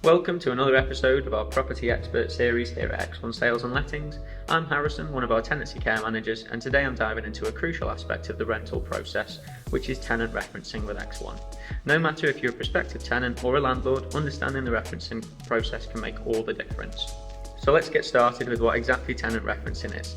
Welcome to another episode of our Property Expert series here at X1 Sales and Lettings. I'm Harrison, one of our tenancy care managers, and today I'm diving into a crucial aspect of the rental process, which is tenant referencing with X1. No matter if you're a prospective tenant or a landlord, understanding the referencing process can make all the difference. So let's get started with what exactly tenant referencing is.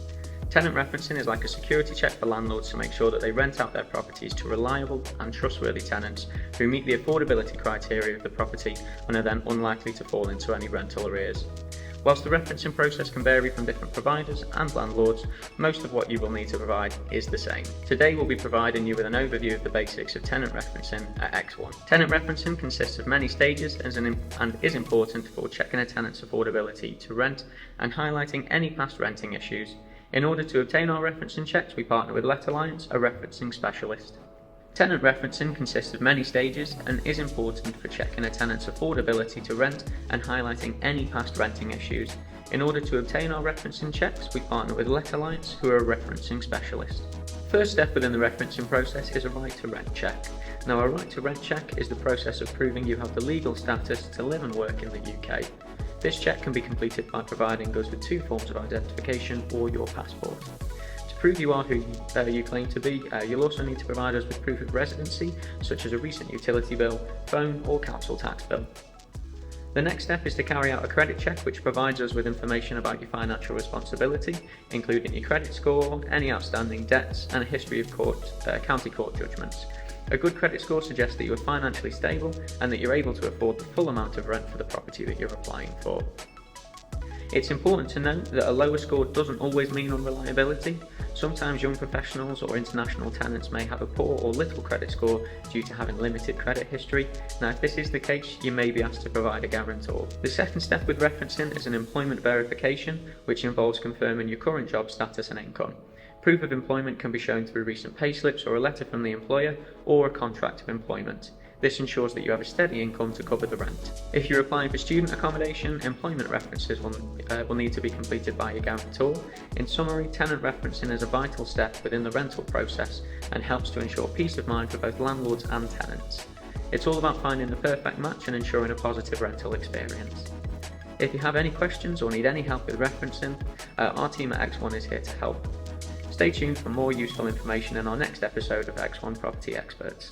Tenant referencing is like a security check for landlords to make sure that they rent out their properties to reliable and trustworthy tenants who meet the affordability criteria of the property and are then unlikely to fall into any rental arrears. Whilst the referencing process can vary from different providers and landlords, most of what you will need to provide is the same. Today we'll be providing you with an overview of the basics of tenant referencing at X1. Tenant referencing consists of many stages and is important for checking a tenant's affordability to rent and highlighting any past renting issues. In order to obtain our referencing checks, we partner with Let Alliance, a referencing specialist. Tenant referencing consists of many stages and is important for checking a tenant's affordability to rent and highlighting any past renting issues. In order to obtain our referencing checks, we partner with Let Alliance, who are a referencing specialist. First step within the referencing process is a right to rent check. Now, a right to rent check is the process of proving you have the legal status to live and work in the UK. This check can be completed by providing us with two forms of identification or your passport. To prove you are who you claim to be, you'll also need to provide us with proof of residency, such as a recent utility bill, phone or council tax bill. The next step is to carry out a credit check, which provides us with information about your financial responsibility, including your credit score, any outstanding debts, and a history of county court judgments. A good credit score suggests that you are financially stable and that you're able to afford the full amount of rent for the property that you're applying for. It's important to note that a lower score doesn't always mean unreliability. Sometimes young professionals or international tenants may have a poor or little credit score due to having limited credit history. Now, if this is the case, you may be asked to provide a guarantor. The second step with referencing is an employment verification, which involves confirming your current job status and income. Proof of employment can be shown through recent payslips or a letter from the employer or a contract of employment. This ensures that you have a steady income to cover the rent. If you're applying for student accommodation, employment references will need to be completed by your guarantor. In summary, tenant referencing is a vital step within the rental process and helps to ensure peace of mind for both landlords and tenants. It's all about finding the perfect match and ensuring a positive rental experience. If you have any questions or need any help with referencing, our team at X1 is here to help. Stay tuned for more useful information in our next episode of X1 Property Experts.